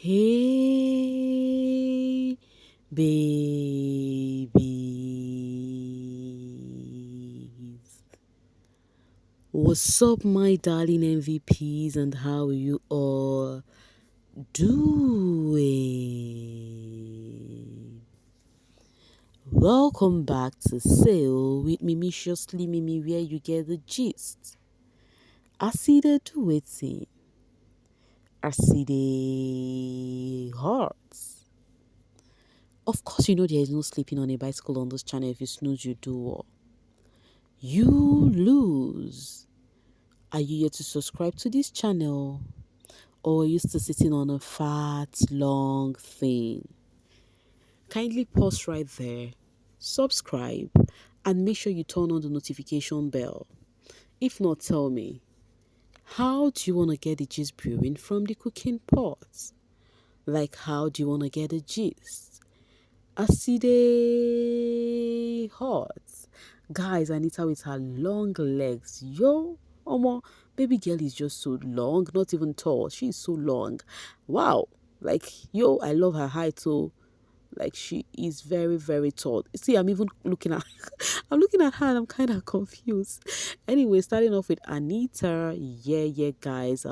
Hey, babies. What's up, my darling MVPs, and how are you all doing? Welcome back to Sail with Mimiciously Mimi, where you get the gist. I see they do it. I see the hearts. Of course, you know there is no sleeping on a bicycle on this channel. If you snooze, you do what? You lose. Are you yet to subscribe to this channel? Or are you still sitting on a fat, long thing? Kindly pause right there, subscribe, and make sure you turn on the notification bell. If not, tell me, how do you want to get the gist brewing from the cooking pot? Like, how do you want to get the gist? I see they hot. Guys, Anita with her long legs. Yo, Omo, baby girl is just so long, not even tall. She's so long. Wow. Like, yo, I love her height too. Like, she is very, very tall. See, I'm even looking at I'm looking at her and I'm kind of confused. Anyway, starting off with Anita. Yeah, guys.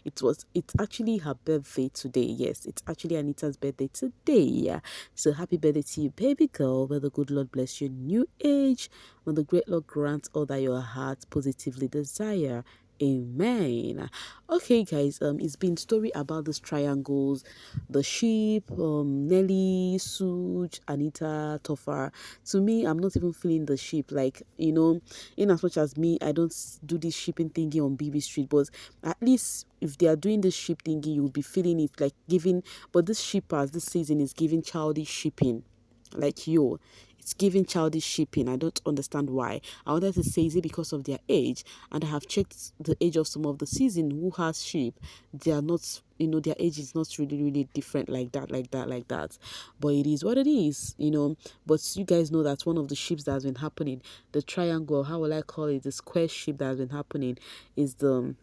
It's actually her birthday today. Yes, it's actually Anita's birthday today. Yeah. So happy birthday to you, baby girl. May the good Lord bless your new age. May the great Lord grant all that your heart positively desire. Amen. Okay, guys, it's been story about these triangles, the sheep, Nelly, Suj, Anita, Tofa. To me, I'm not even feeling the sheep. Like, in as much as me, I don't do this shipping thingy on BB Street, but at least if they are doing this ship thingy, you'll be feeling it, like giving. But this shippers this season is giving childish shipping. Like, yo, it's giving childish shipping. I don't understand why. I wanted to say, is it because of their age? And I have checked the age of some of the season who has sheep. They are not, their age is not really different like that. But it is what it is. But you guys know that one of the ships that has been happening, the triangle, how will I call it, the square ship that has been happening, is the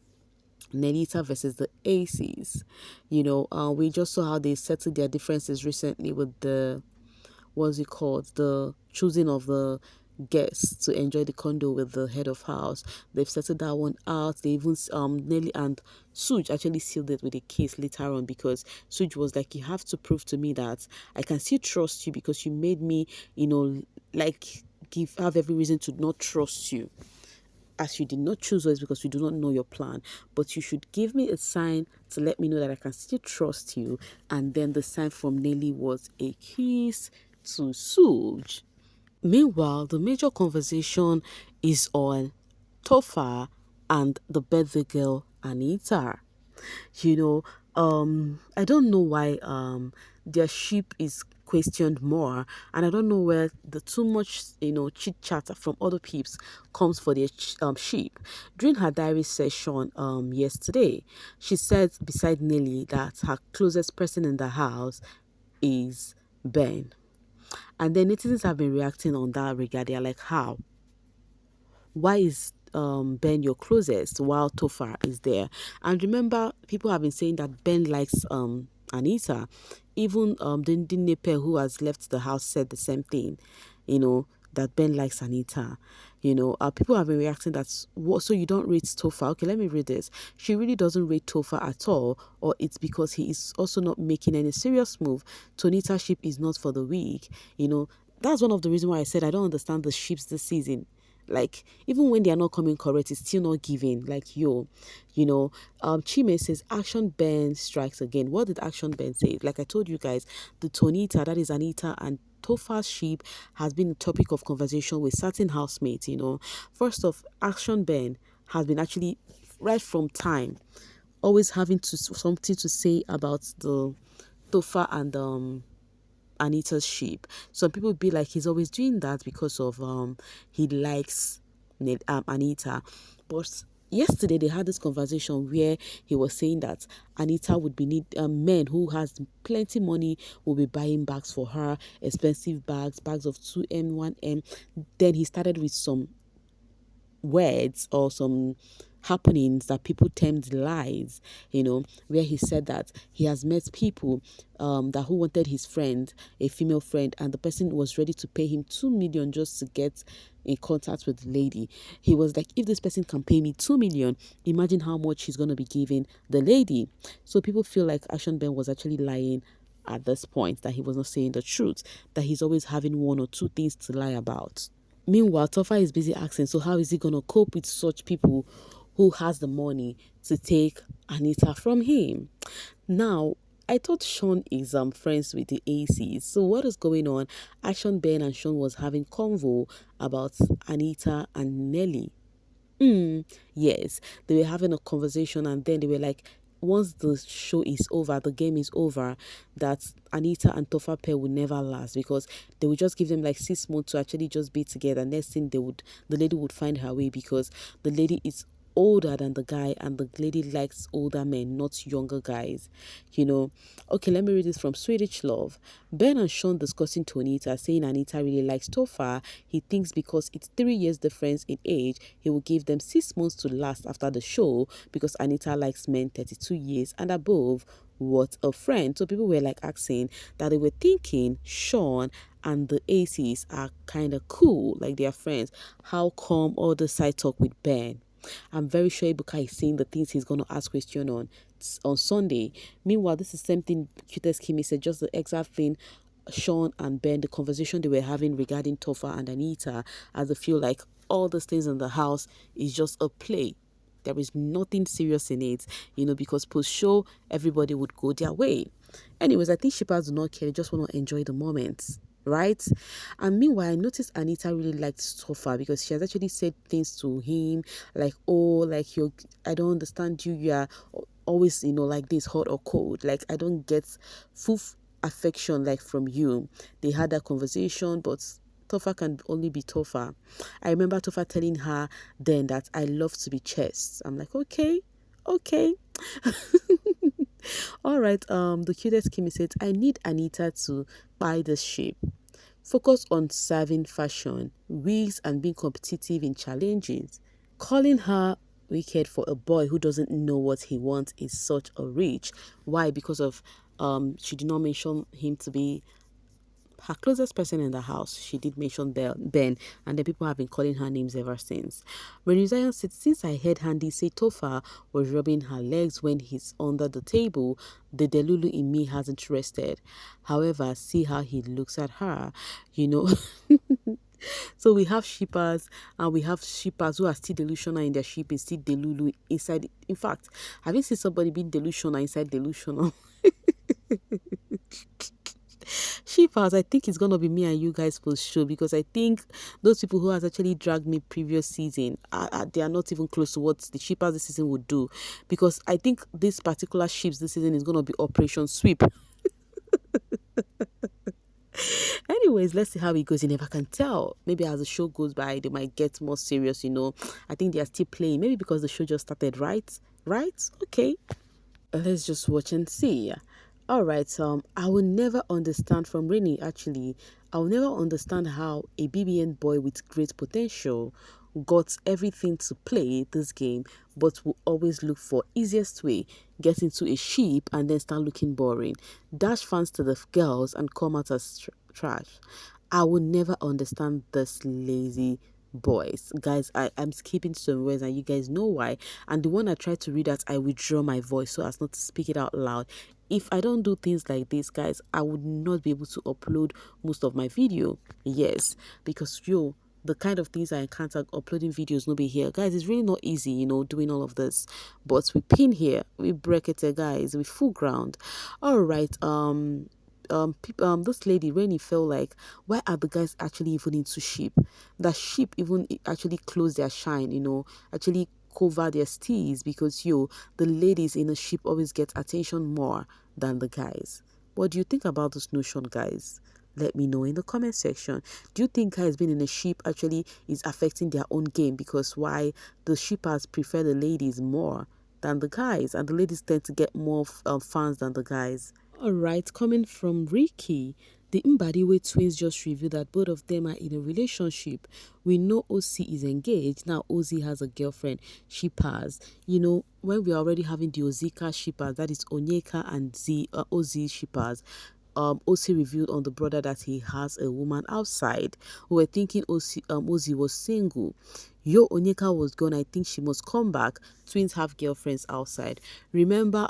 Nelita versus the Aces. We just saw how they settled their differences recently with the, what's it called, the choosing of the guests to enjoy the condo with the head of house. They've settled that one out. They even Nelly and Suj actually sealed it with a kiss later on, because Suj was like, you have to prove to me that I can still trust you, because you made me, like, have every reason to not trust you, as you did not choose us because we do not know your plan. But you should give me a sign to let me know that I can still trust you. And then the sign from Nelly was a kiss to Suj. Meanwhile, the major conversation is on Tofa and the birthday girl Anita. you know I don't know why their sheep is questioned more, and I don't know where the too much chit chat from other peeps comes for their sheep. During her diary session yesterday, she said beside Nelly that her closest person in the house is Ben. And then netizens have been reacting on that regard. They're like, how? Why is Ben your closest while Tofa is there? And remember, people have been saying that Ben likes Anita. Even the Nepe who has left the house said the same thing, that Ben likes Anita. People have been reacting that, what, so you don't rate Tofa? Okay, let me read this. She really doesn't rate Tofa at all, or it's because he is also not making any serious move. Tonita ship is not for the weak. That's one of the reasons why I said I don't understand the ships this season. Like, even when they are not coming correct, it's still not giving. Like, Chime says action Ben strikes again. What did action Ben say? Like I told you guys, the Tonita, that is Anita and Tofa's sheep, has been a topic of conversation with certain housemates. First off, action Ben has been actually, right from time, always having something to say about the Tofa and Anita's sheep. Some people be like, he's always doing that because of he likes Anita. But yesterday they had this conversation where he was saying that Anita would be need men who has plenty money will be buying bags for her, expensive bags of 2M, 1M. Then he started with some words or some happenings that people termed lies, where he said that he has met people that who wanted his friend, a female friend, and the person was ready to pay him 2 million just to get in contact with the lady. He was like, if this person can pay me 2 million, imagine how much he's gonna be giving the lady. So people feel like Action Ben was actually lying at this point, that he was not saying the truth, that he's always having one or two things to lie about. Meanwhile, Tofa is busy asking, so how is he going to cope with such people who has the money to take Anita from him? Now, I thought Shaun is friends with the ACs. So what is going on? Action Ben and Shaun was having convo about Anita and Nelly. Yes, they were having a conversation, and then they were like, once the show is over, the game is over, that Anita and Tofa pair will never last, because they would just give them like 6 months to actually just be together. Next thing the lady would find her way, because the lady is older than the guy, and the lady likes older men, not younger guys. Okay, let me read this from Swedish Love. Ben and Shaun discussing Tonita, saying Anita really likes Tofa. He thinks because it's 3 years difference in age, he will give them 6 months to last after the show, because Anita likes men 32 years and above. What a friend. So people were like asking that they were thinking Shaun and the ACs are kind of cool, like they are friends. How come all the side talk with Ben? I'm very sure Ibuka is saying the things he's going to ask question on Sunday. Meanwhile, this is something Cutest Kimi said, just the exact thing Shaun and Ben, the conversation they were having regarding Tofa and Anita, as they feel like all these things in the house is just a play. There is nothing serious in it, because post-show, everybody would go their way. Anyways, I think shippers do not care. They just want to enjoy the moments, right? And meanwhile, I noticed Anita really liked Tofa, because she has actually said things to him like, oh, like, I don't understand you. You are always, like this, hot or cold. Like, I don't get full affection like from you. They had that conversation, but Tofa can only be Tofa. I remember Tofa telling her then that I love to be chased. I'm like, okay. All right, the cutest Kimi said, I need Anita to buy this shape. Focus on serving fashion, wigs, and being competitive in challenges. Calling her wicked for a boy who doesn't know what he wants is such a reach. Why? Because of she did not mention him to be her closest person in the house. She did mention Ben, and the people have been calling her names ever since. When Zion said, since I heard Handy say Tofa was rubbing her legs when he's under the table, the Delulu in me hasn't rested. However, see how he looks at her, So we have shippers, and we have shippers who are still delusional in their ship, is still Delulu inside. In fact, have you seen somebody being delusional inside delusional? Shippers, I think it's gonna be me and you guys for sure, because I think those people who has actually dragged me previous season, they are not even close to what the shippers this season would do, because I think this particular ships this season is gonna be Operation Sweep. Anyways, let's see how it goes. You never can tell. Maybe as the show goes by, they might get more serious. I think they are still playing. Maybe because the show just started, right? Okay. Let's just watch and see. All right. I will never understand from Rainy. Actually, I will never understand how a BBN boy with great potential got everything to play this game, but will always look for easiest way, get into a ship, and then start looking boring. Dash fans to the girls and come out as trash. I will never understand this lazy boys. Guys, I'm skipping some words, and you guys know why. And the one I try to read out, I withdraw my voice so as not to speak it out loud. If I don't do things like this, guys, I would not be able to upload most of my video. Yes, because the kind of things I encounter uploading videos no be here. Guys, it's really not easy, doing all of this. But we pin here, we break it, guys, we full ground. All right, this lady Rainy felt like, why are the guys actually even into sheep? That sheep even actually close their shine, actually cover their steez, because the ladies in a ship always get attention more than the guys. What do you think about this notion, guys? Let me know in the comment section. Do you think guys being in a ship actually is affecting their own game, because why the shippers prefer the ladies more than the guys, and the ladies tend to get more fans than the guys? All right, coming from Ricky, The Mbadiwe twins just revealed that both of them are in a relationship. We know OC is engaged. Now Ozzy has a girlfriend. She passed. When we're already having the Ozika shippers, that is Onyeka and Ozzy shippers, OC revealed on the brother that he has a woman outside. We were thinking Ozzy was single. Onyeka was gone. I think she must come back. Twins have girlfriends outside. Remember,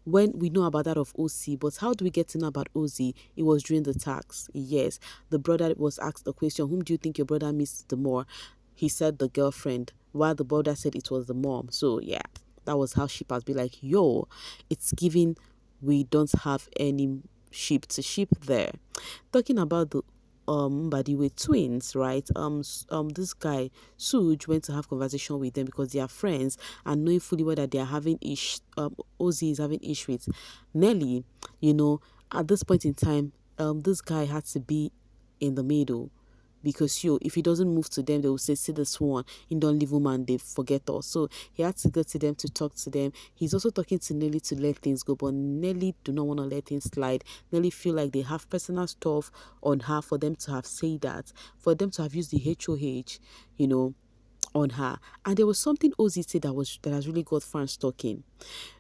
when we know about that of OC, but how do we get to know about Ozzy? It was during the tax. Yes, the brother was asked a question: whom do you think your brother missed the more? He said the girlfriend, while the brother said it was the mom. So yeah, that was how she passed. Be like, it's giving. We don't have any sheep to sheep there. Talking about the Mbadiwe twins, right? This guy Suj went to have conversation with them because they are friends, and knowing fully well that they are having Ozzy is having ish with Nelly. At this point in time, this guy had to be in the middle, because if he doesn't move to them, they will say, see this one, he don't leave woman, they forget us. So he had to go to them to talk to them. He's also talking to Nelly to let things go, but Nelly do not want to let things slide. Nelly feel like they have personal stuff on her for them to have said that, for them to have used the HOH, on her. And there was something Ozzy said that has really got fans talking.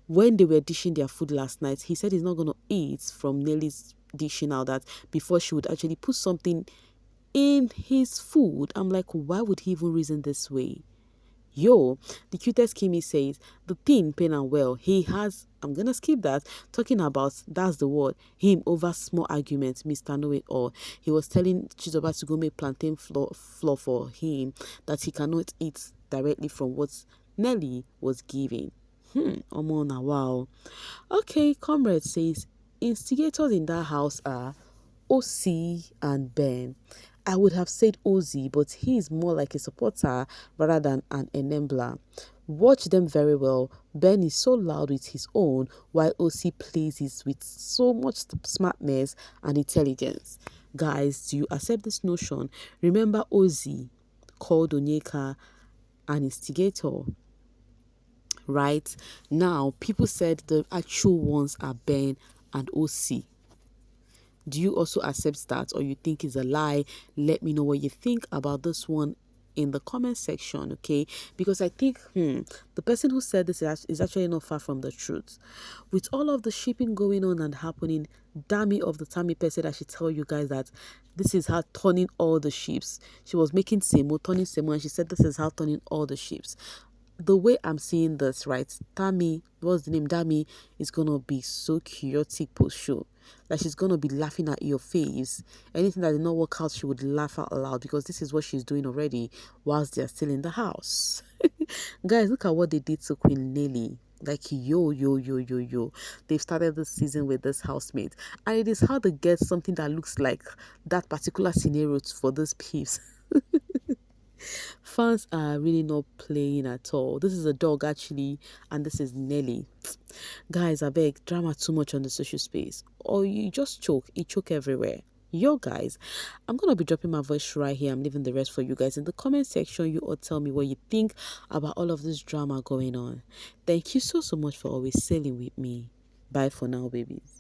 When they were dishing their food last night, he said he's not going to eat from Nelly's dishing out, that before she would actually put something in his food. I'm like, why would he even reason this way? The cutest Kimi says, the thing, pain and well, he has, I'm gonna skip that, talking about, that's the word, him over small arguments, Mr. Know It All. He was telling Chizoba to go make plantain flour for him, that he cannot eat directly from what Nelly was giving. Omona, wow. Okay, Comrade says, instigators in that house are OC and Ben. I would have said Ozzy, but he is more like a supporter rather than an enabler. Watch them very well. Ben is so loud with his own, while OC plays it with so much smartness and intelligence. Guys, do you accept this notion? Remember Ozzy called Onyeka an instigator, right? Now, people said the actual ones are Ben and OC. Do you also accept that, or you think it's a lie? Let me know what you think about this one in the comment section, okay? Because I think the person who said this is actually not far from the truth. With all of the shipping going on and happening, Dami of the Tammy said I should tell you guys that this is her turning all the ships. She was making Semo, turning Semo, and she said this is her turning all the ships. The way I'm seeing this, right, Tammy, what's the name? Dami is gonna be so chaotic post show. Like, she's gonna be laughing at your face. Anything that did not work out, she would laugh out loud, because this is what she's doing already whilst they're still in the house. Guys, look at what they did to Queen Nelly. Like, yo. They've started this season with this housemate. And it is hard to get something that looks like that particular scenario for this piece. Fans are really not playing at all. This is a dog actually, and this is Nelly. Guys, I beg, drama too much on the social space, or you just choke. You choke everywhere. Guys, I'm gonna be dropping my voice right here. I'm leaving the rest for you guys in the comment section. You all tell me what you think about all of this drama going on. Thank you so much for always sailing with me. Bye for now, babies.